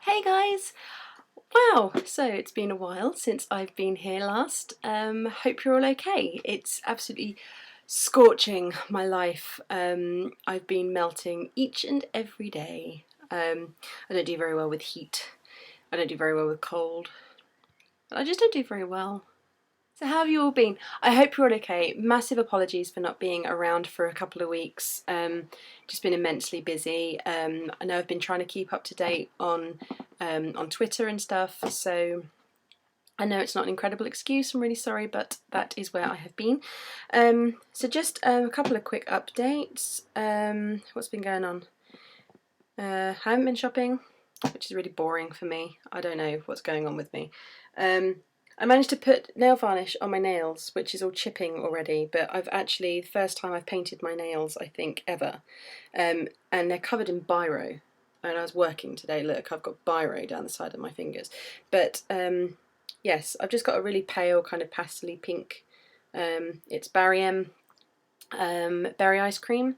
Hey guys! Wow, so it's been a while since I've been here last. Hope you're all okay. It's absolutely scorching my life. I've been melting each and every day. I don't do very well with heat. I don't do very well with cold. I just don't do very well. So how have you all been? I hope you're all okay. Massive apologies for not being around for a couple of weeks. Just been immensely busy. I know I've been trying to keep up to date on Twitter and stuff, so I know it's not an incredible excuse. I'm really sorry, but that is where I have been. So just a couple of quick updates. What's been going on? I haven't been shopping, which is really boring for me. I don't know what's going on with me. I managed to put nail varnish on my nails, which is all chipping already, but I've actually, the first time I've painted my nails, I think, ever. And they're covered in biro. And I was working today, look, I've got biro down the side of my fingers. But yes, I've just got a really pale kind of pastel-y pink. It's Barry M. Berry ice cream,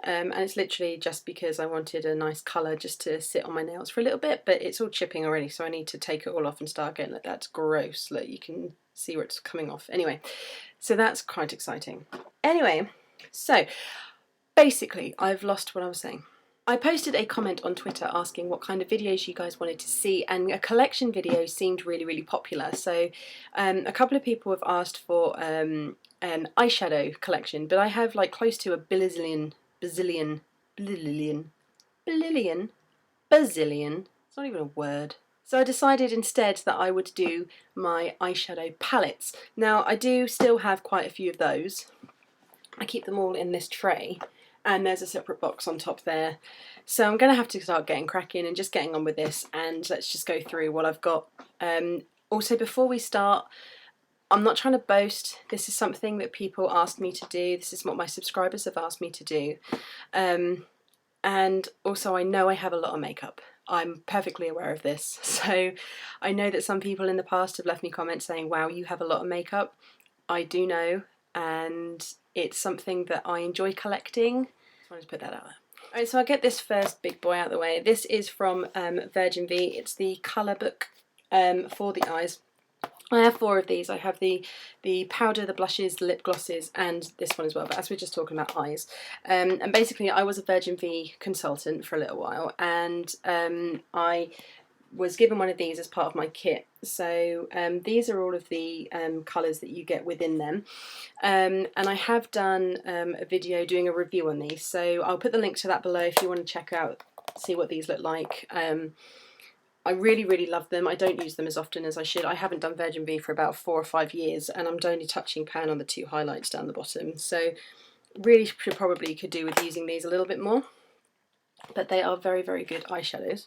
and it's literally just because I wanted a nice colour just to sit on my nails for a little bit, but it's all chipping already, so I need to take it all off and start again. Like, that's gross. Look, you can see where it's coming off. Anyway, so that's quite exciting. Anyway, so basically I've lost what I was saying. I posted a comment on Twitter asking what kind of videos you guys wanted to see, and a collection video seemed really popular, so a couple of people have asked for an eyeshadow collection, but I have like close to a bazillion, it's not even a word. So I decided instead that I would do my eyeshadow palettes. Now I do still have quite a few of those. I keep them all in this tray, and there's a separate box on top there. So I'm going to have to start getting cracking and just getting on with this, and let's just go through what I've got. Also, before we start, I'm not trying to boast. This is something that people asked me to do. This is what my subscribers have asked me to do. And also I know I have a lot of makeup. I'm perfectly aware of this. So I know that some people in the past have left me comments saying, wow, you have a lot of makeup. I do know, and it's something that I enjoy collecting. I wanted to put that out there. Alright, so I'll get this first big boy out of the way. This is from Virgin V. It's the colour book for the eyes. I have 4 of these. I have the powder, the blushes, the lip glosses, and this one as well, but as we're just talking about eyes. And basically I was a Virgin V consultant for a little while, and I was given one of these as part of my kit. So these are all of the colours that you get within them, and I have done a video doing a review on these, so I'll put the link to that below if you want to check out, see what these look like. I really love them. I don't use them as often as I should. I haven't done Virgin V for about 4 or 5 years, and I'm only touching pan on the 2 highlights down the bottom, so really could do with using these a little bit more. But they are very good eyeshadows.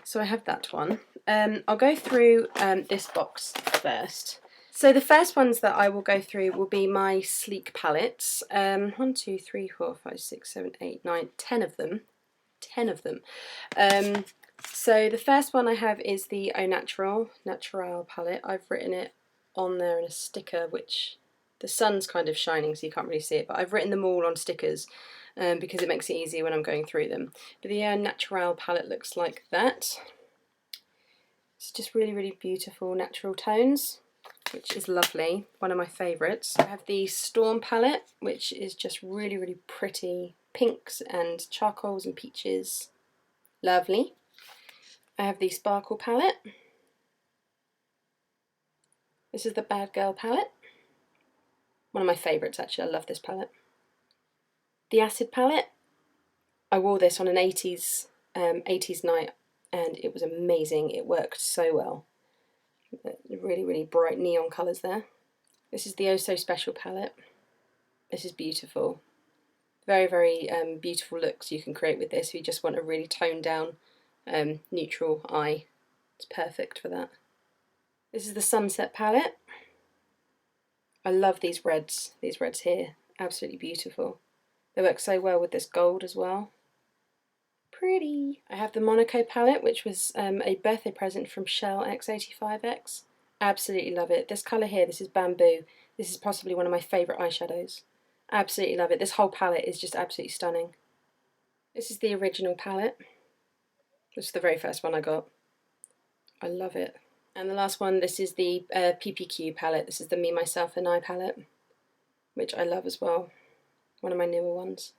So I have that one. I'll go through this box first. So the first ones that I will go through will be my sleek palettes. 1, 2, 3, 4, 5, 6, 7, 8, 9, 10 of them. 10 of them. So the first one I have is the Au Natural palette. I've written it on there in a sticker, which the sun's kind of shining so you can't really see it, but I've written them all on stickers because it makes it easier when I'm going through them. But the Au Natural palette looks like that. It's just really beautiful natural tones, which is lovely. One of my favourites. I have the Storm palette, which is just really pretty pinks and charcoals and peaches. Lovely. I have the Sparkle palette. This is the Bad Girl palette. One of my favourites actually, I love this palette. The Acid palette. I wore this on an 80s night and it was amazing. It worked so well. Really bright neon colours there. This is the Oh So Special palette. This is beautiful. Very beautiful looks you can create with this if you just want a really toned down neutral eye. It's perfect for that. This is the Sunset palette. I love these reds here, absolutely beautiful. They work so well with this gold as well. Pretty. I have the Monaco palette, which was a birthday present from Shell X85X. Absolutely love it. This colour here, this is Bamboo. This is possibly one of my favourite eyeshadows. Absolutely love it. This whole palette is just absolutely stunning. This is the original palette. This is the very first one I got. I love it. And the last one, this is the PPQ palette. This is the Me, Myself and I palette, which I love as well. One of my newer ones.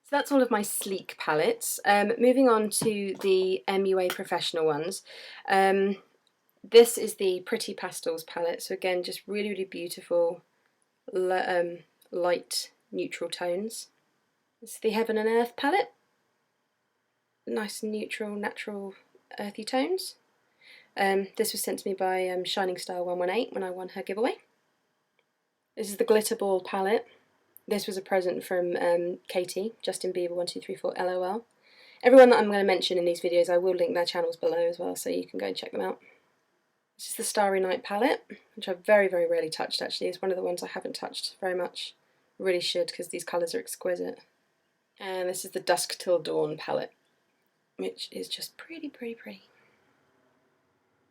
So that's all of my sleek palettes. Moving on to the MUA professional ones. This is the Pretty Pastels palette. So again, just really, really beautiful light neutral tones. It's the Heaven and Earth palette. Nice neutral, natural, earthy tones. This was sent to me by Shining Star 118 when I won her giveaway. This is the Glitter Ball palette. This was a present from Katie, Justin Bieber 1234 LOL. Everyone that I'm going to mention in these videos, I will link their channels below as well, so you can go and check them out. This is the Starry Night palette, which I've very, very rarely touched actually. It's one of the ones I haven't touched very much. Really should, because these colours are exquisite. And this is the Dusk Till Dawn palette, which is just pretty, pretty, pretty.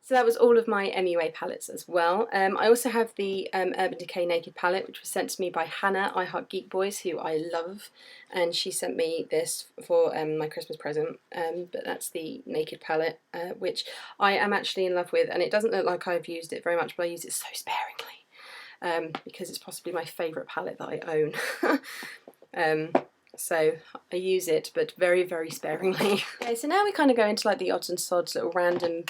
So that was all of my MUA palettes as well. I also have the Urban Decay Naked palette, which was sent to me by Hannah, I Heart Geek Boys, who I love, and she sent me this for my Christmas present. But that's the Naked palette, which I am actually in love with, and it doesn't look like I've used it very much, but I use it so sparingly, because it's possibly my favourite palette that I own. So I use it, but very, very sparingly. Okay, so now we kind of go into like the odds and sods, little random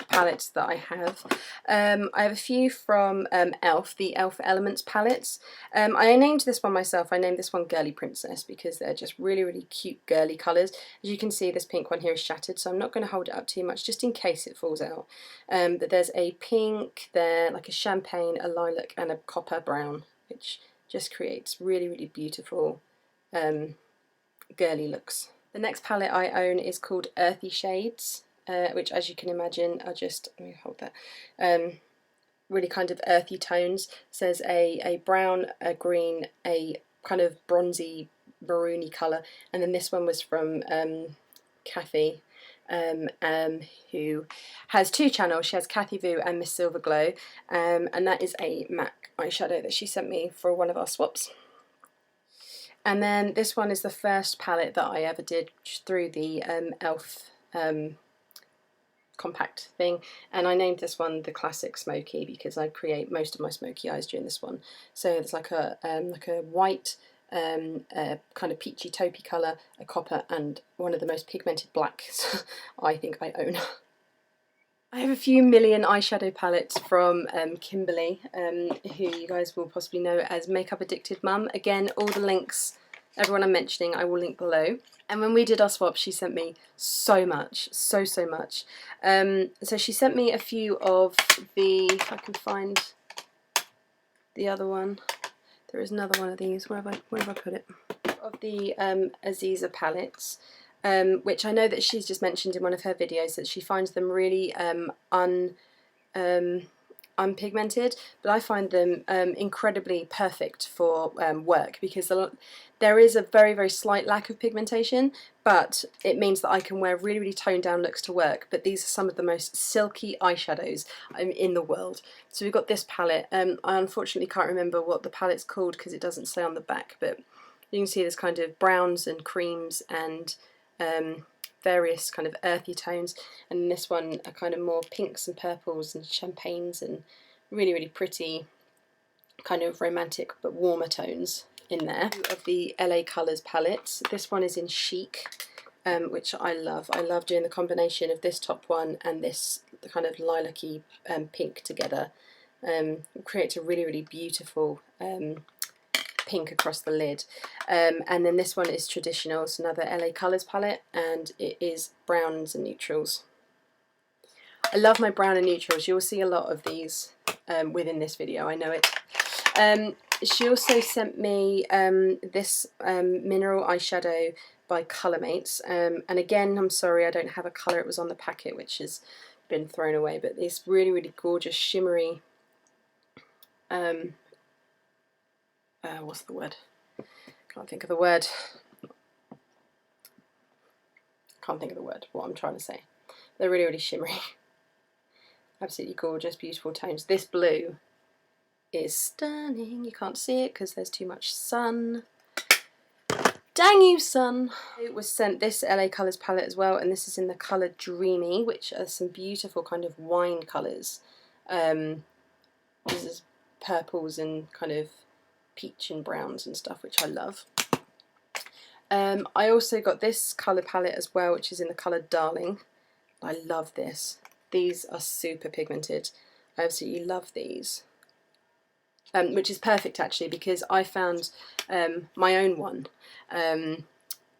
palettes that I have. I have a few from e.l.f., the e.l.f. Elements palettes. I named this one myself. I named this one Girly Princess because they're just really, really cute girly colours. As you can see, this pink one here is shattered, so I'm not going to hold it up too much, just in case it falls out. But there's a pink there, like a champagne, a lilac, and a copper brown, which just creates really, really beautiful girly looks. The next palette I own is called Earthy Shades, which, as you can imagine, are just, let me hold that, really kind of earthy tones. So there's a brown, a green, a kind of bronzy, maroony colour, and then this one was from Kathy, who has two channels. She has Kathy Vu and Miss Silver Glow, and that is a MAC eyeshadow that she sent me for one of our swaps. And then this one is the first palette that I ever did through the e.l.f. compact thing, and I named this one the Classic Smoky because I create most of my smoky eyes during this one. So it's like a white, kind of peachy taupey colour, a copper, and one of the most pigmented blacks I think I own. I have a few million eyeshadow palettes from Kimberly, who you guys will possibly know as Makeup Addicted Mum. Again, all the links, everyone I'm mentioning, I will link below. And when we did our swap, she sent me so much, so much. So she sent me a few of the, if I can find the other one, there is another one of these, where have I put it? Of the Aziza palettes. Which I know that she's just mentioned in one of her videos that she finds them really unpigmented, but I find them incredibly perfect for work, because there is a very, very slight lack of pigmentation, but it means that I can wear really, really toned down looks to work. But these are some of the most silky eyeshadows in the world. So we've got this palette. I unfortunately can't remember what the palette's called because it doesn't say on the back, but you can see there's kind of browns and creams and various kind of earthy tones, and in this one are kind of more pinks and purples and champagnes and really, really pretty kind of romantic but warmer tones in there. Of the LA Colours palettes, this one is in Chic, which I love. I love doing the combination of this top one and this kind of lilac-y pink together. It creates a really, really beautiful pink across the lid. And then this one is Traditional, it's another LA Colours palette, and it is browns and neutrals. I love my brown and neutrals. You'll see a lot of these within this video, I know it. She also sent me this mineral eyeshadow by Colourmates, and again, I'm sorry I don't have a colour, it was on the packet which has been thrown away, but this really, really gorgeous shimmery what's the word? Can't think of the word. Can't think of the word, what I'm trying to say. They're really, really shimmery. Absolutely gorgeous, beautiful tones. This blue is stunning. You can't see it because there's too much sun. Dang you, son! It was sent this LA Colours palette as well, and this is in the colour Dreamy, which are some beautiful kind of wine colours. This is purples and kind of peach and browns and stuff, which I love. I also got this colour palette as well, which is in the colour Darling. I love this. These are super pigmented. I absolutely love these. Which is perfect actually, because I found my own one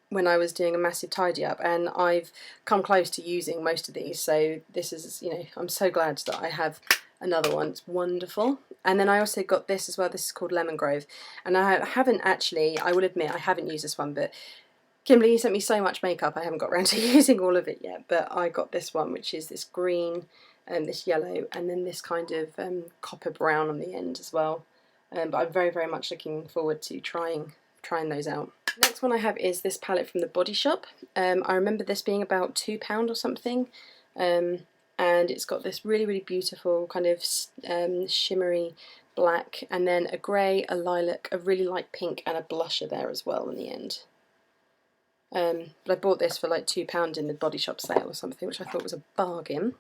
when I was doing a massive tidy up, and I've come close to using most of these, so this is, you know, I'm so glad that I have another one. It's wonderful. And then I also got this as well. This is called Lemon Grove, and I haven't actually, I will admit, I haven't used this one, but Kimberly sent me so much makeup I haven't got around to using all of it yet, but I got this one, which is this green and this yellow, and then this kind of copper brown on the end as well. But I'm very, very much looking forward to trying those out. Next one I have is this palette from the Body Shop. I remember this being about £2 or something, and it's got this really, really beautiful kind of shimmery black, and then a grey, a lilac, a really light pink, and a blusher there as well in the end. But I bought this for like £2 in the Body Shop sale or something, which I thought was a bargain.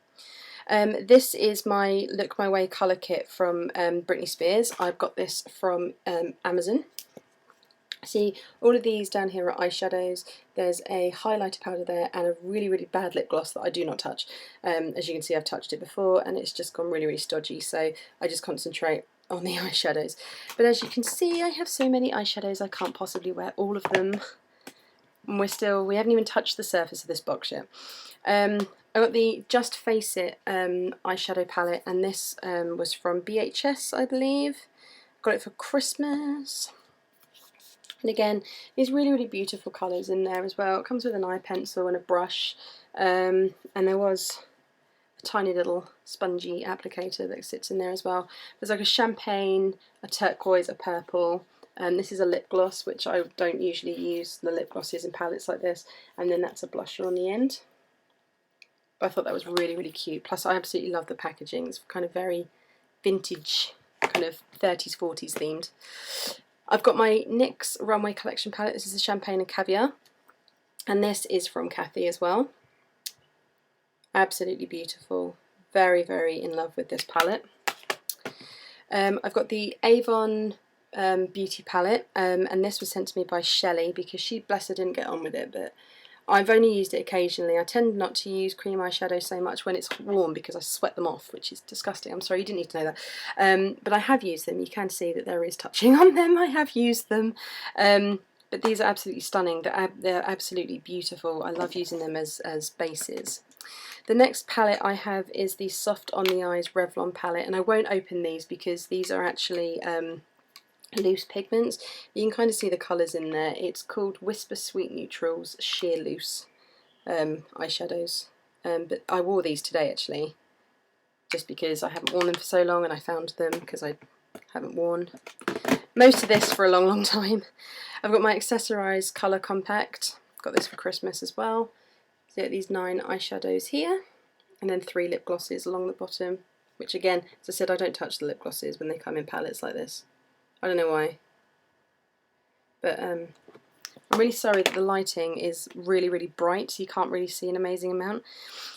This is my Look My Way colour kit from Britney Spears. I've got this from Amazon. See, all of these down here are eyeshadows. There's a highlighter powder there and a really, really bad lip gloss that I do not touch. As you can see, I've touched it before and it's just gone really, really stodgy, so I just concentrate on the eyeshadows. But as you can see, I have so many eyeshadows I can't possibly wear all of them. And we haven't even touched the surface of this box yet. I got the Just Face It eyeshadow palette, and this was from BHS, I believe. Got it for Christmas. And again, these really, really beautiful colours in there as well. It comes with an eye pencil and a brush, and there was a tiny little spongy applicator that sits in there as well. There's like a champagne, a turquoise, a purple. This is a lip gloss, which I don't usually use the lip glosses in palettes like this, and then that's a blusher on the end. But I thought that was really, really cute. Plus I absolutely love the packaging. It's kind of very vintage, kind of 30s, 40s themed. I've got my NYX Runway Collection palette. This is the Champagne and Caviar, and this is from Kathy as well. Absolutely beautiful. Very, very in love with this palette. I've got the Avon Beauty palette, and this was sent to me by Shelley because she, bless her, didn't get on with it, but I've only used it occasionally. I tend not to use cream eyeshadow so much when it's warm because I sweat them off, which is disgusting. I'm sorry, you didn't need to know that. But I have used them. You can see that there is touching on them. I have used them. But these are absolutely stunning. They're absolutely beautiful. I love using them as bases. The next palette I have is the Soft on the Eyes Revlon palette, and I won't open these because these are actually loose pigments. You can kind of see the colours in there. It's called Whisper Sweet Neutrals Sheer Loose eyeshadows. But I wore these today actually, just because I haven't worn them for so long and I found them because I haven't worn most of this for a long, long time. I've got my Accessorize Colour Compact. Got this for Christmas as well. So these 9 eyeshadows here, and then 3 lip glosses along the bottom, which again, as I said, I don't touch the lip glosses when they come in palettes like this. I don't know why, but I'm really sorry that the lighting is really, really bright, so you can't really see an amazing amount.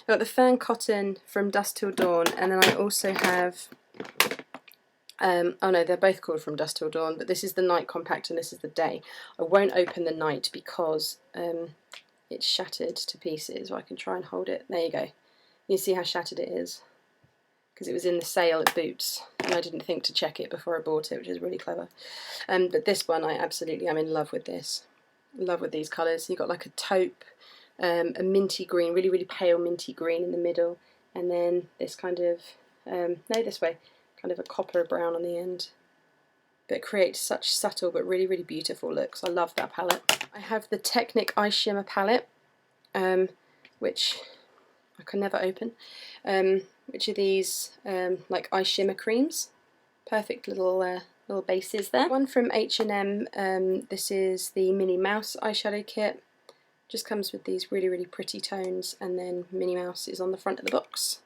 I've got the Fern Cotton from Dusk Till Dawn, and then I also have, oh no, they're both called From Dusk Till Dawn, but this is the Night Compact and this is the Day. I won't open the Night because it's shattered to pieces. Or I can try and hold it. There you go. You see how shattered it is, because it was in the sale at Boots and I didn't think to check it before I bought it, which is really clever. But this one, I absolutely am in love with this. In love with these colours. You've got like a taupe, a minty green, really, really pale minty green in the middle, and then this kind of, no, this way, kind of a copper brown on the end. But it creates such subtle but really, really beautiful looks. I love that palette. I have the Technic Eye Shimmer palette, which I can never open, which are these like eye shimmer creams. Perfect little bases there. One from H&M, this is the Minnie Mouse eyeshadow kit. Just comes with these really, really pretty tones, and then Minnie Mouse is on the front of the box.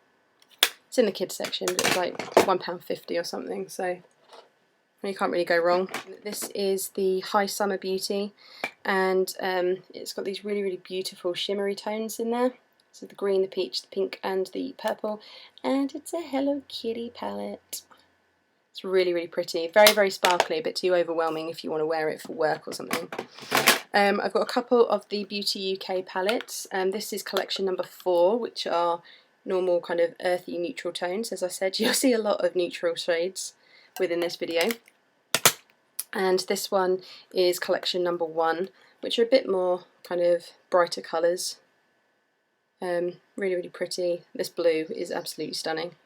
It's in the kids section, but it's like £1.50 or something, so You can't really go wrong. This is the High Summer Beauty, and it's got these really, really beautiful shimmery tones in there. So the green, the peach, the pink and the purple, and it's a Hello Kitty palette. It's really, really pretty. Very, very sparkly, a bit too overwhelming if you want to wear it for work or something. I've got a couple of the Beauty UK palettes. This is collection number 4, which are normal kind of earthy neutral tones. As I said, you'll see a lot of neutral shades within this video. And this one is collection number 1, which are a bit more kind of brighter colours. Really, really pretty. This blue is absolutely stunning.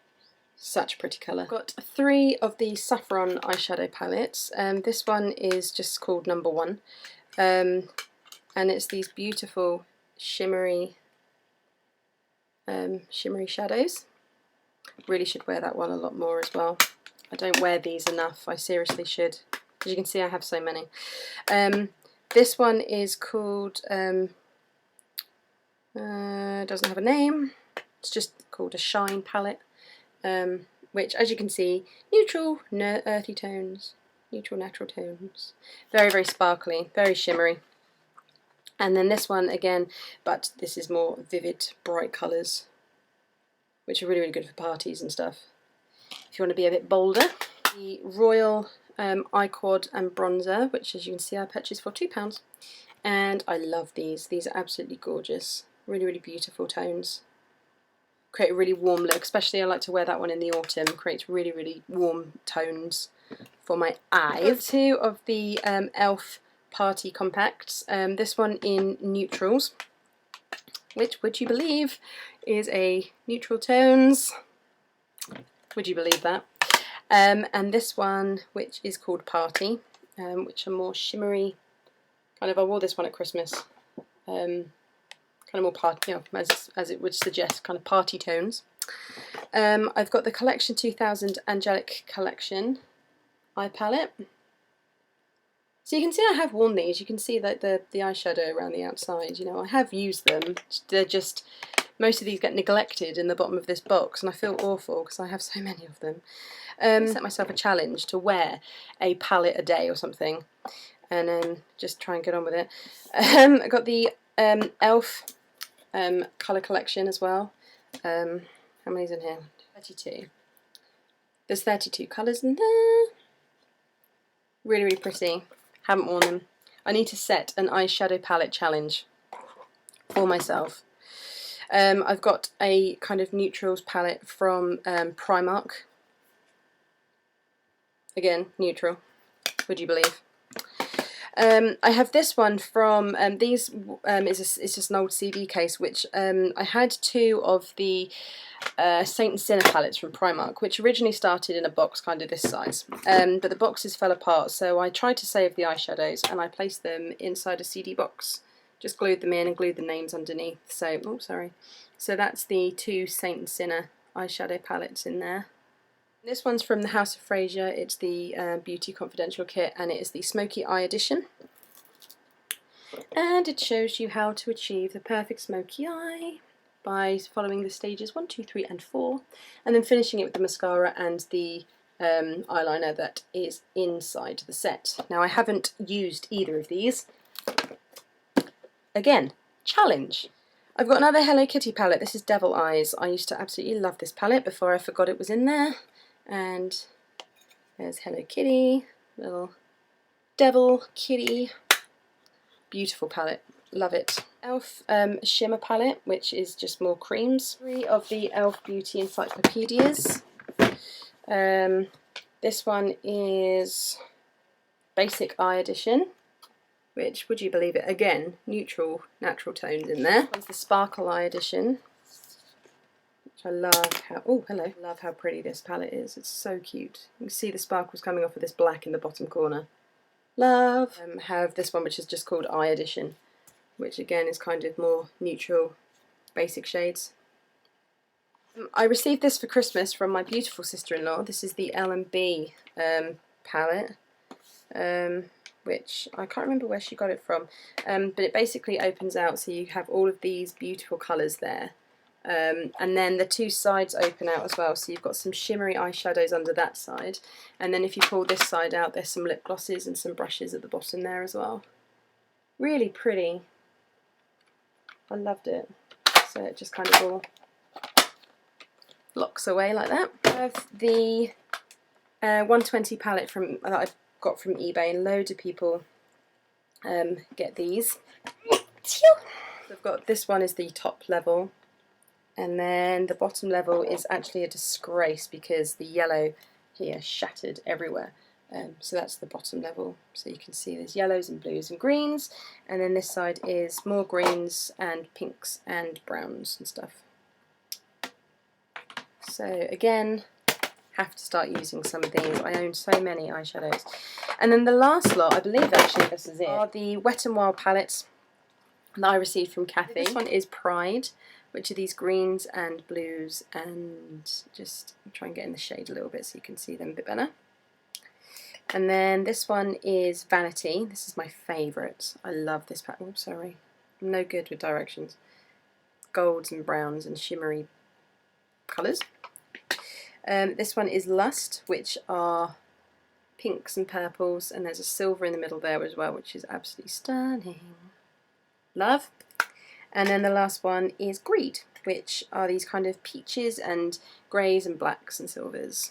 Such a pretty colour. I've got 3 of the Saffron eyeshadow palettes. This one is just called number 1. And it's these beautiful shimmery shadows. Really should wear that one a lot more as well. I don't wear these enough. I seriously should. As you can see, I have so many. This one is called doesn't have a name. It's just called a Shine palette, which, as you can see, neutral, earthy tones, neutral natural tones. Very, very sparkly, very shimmery. And then this one again, but this is more vivid, bright colours, which are really, really good for parties and stuff. If you want to be a bit bolder. The Royal Eye Quad and Bronzer, which, as you can see, I purchased for £2. And I love these. These are absolutely gorgeous. Really, really beautiful tones. Create a really warm look, especially I like to wear that one in the autumn. Creates really, really warm tones for my eyes. 2 of the e.l.f. Party Compacts. This one in neutrals, which, would you believe, is a neutral tones. Would you believe that? And this one, which is called Party, which are more shimmery. Kind of, I wore this one at Christmas. Kind of more party, you know, as it would suggest, kind of party tones. I've got the Collection 2000 Angelic Collection eye palette. So you can see I have worn these. You can see that the eyeshadow around the outside. You know, I have used them. They're just, most of these get neglected in the bottom of this box, and I feel awful because I have so many of them. I set myself a challenge to wear a palette a day or something, and then just try and get on with it. I got the e.l.f. Colour collection as well. How many's in here? 32. There's 32 colours in there. Really, really pretty. Haven't worn them. I need to set an eyeshadow palette challenge for myself. I've got a kind of neutrals palette from Primark. Again, neutral. Would you believe? I have this one from it's just an old CD case, which I had 2 of the Saint and Sinner palettes from Primark, which originally started in a box kind of this size, but the boxes fell apart, so I tried to save the eyeshadows and I placed them inside a CD box, just glued them in and glued the names underneath. So, oh sorry, so that's the 2 Saint and Sinner eyeshadow palettes in there. This one's from the House of Fraser. It's the Beauty Confidential kit, and it is the Smoky Eye edition. And it shows you how to achieve the perfect smoky eye by following the stages 1, 2, 3 and 4, and then finishing it with the mascara and the eyeliner that is inside the set. Now, I haven't used either of these. Again, challenge. I've got another Hello Kitty palette. This is Devil Eyes. I used to absolutely love this palette before I forgot it was in there. And there's Hello Kitty, little devil kitty. Beautiful palette, love it. e.l.f. Shimmer palette, which is just more creams. 3 of the e.l.f. Beauty Encyclopedias. This one is Basic Eye Edition, which, would you believe it, again, neutral, natural tones in there. This one's the Sparkle Eye Edition. I love how, oh hello, love how pretty this palette is. It's so cute. You can see the sparkles coming off of this black in the bottom corner. Love. Have this one, which is just called Eye Edition, which again is kind of more neutral, basic shades. I received this for Christmas from my beautiful sister-in-law. This is the L&B palette, which I can't remember where she got it from, but it basically opens out so you have all of these beautiful colours there. And then the two sides open out as well, so you've got some shimmery eyeshadows under that side, and then if you pull this side out, there's some lip glosses and some brushes at the bottom there as well. Really pretty. I loved it. So it just kind of all locks away like that. I have the 120 palette that I got from eBay, and loads of people get these. So I've got, this one is the top level, and then the bottom level is actually a disgrace because the yellow here shattered everywhere. So that's the bottom level. So you can see there's yellows and blues and greens, and then this side is more greens and pinks and browns and stuff. So again, have to start using some of these. I own so many eyeshadows. And then the last lot, I believe actually this is it, are the Wet n Wild palettes that I received from Kathy. This one is Pride, which are these greens and blues, and just try and get in the shade a little bit so you can see them a bit better. And then this one is Vanity. This is my favourite. I love this pattern. Oops, sorry. I'm no good with directions. Golds and browns and shimmery colours. This one is Lust, which are pinks and purples, and there's a silver in the middle there as well, which is absolutely stunning. Love. And then the last one is Greed, which are these kind of peaches and greys and blacks and silvers.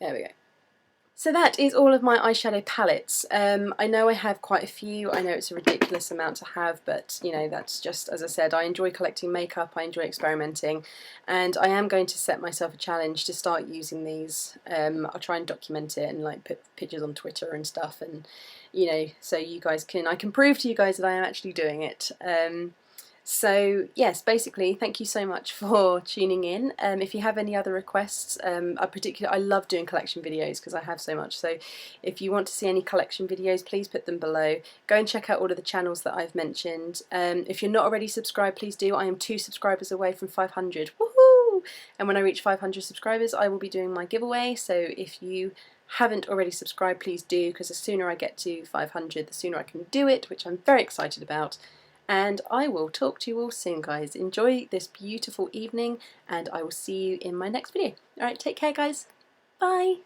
There we go. So that is all of my eyeshadow palettes. I know I have quite a few. I know it's a ridiculous amount to have, but you know, that's just, as I said, I enjoy collecting makeup, I enjoy experimenting, and I am going to set myself a challenge to start using these. I'll try and document it and like put pictures on Twitter and stuff, and you know, so you guys I can prove to you guys that I am actually doing it. So yes, basically, thank you so much for tuning in. If you have any other requests, I love doing collection videos because I have so much. So if you want to see any collection videos, please put them below. Go and check out all of the channels that I've mentioned. If you're not already subscribed, please do. I am 2 subscribers away from 500. Woohoo! And when I reach 500 subscribers, I will be doing my giveaway. So if you haven't already subscribed, please do, because the sooner I get to 500, the sooner I can do it, which I'm very excited about. And I will talk to you all soon, guys. Enjoy this beautiful evening, and I will see you in my next video. Alright, take care, guys. Bye!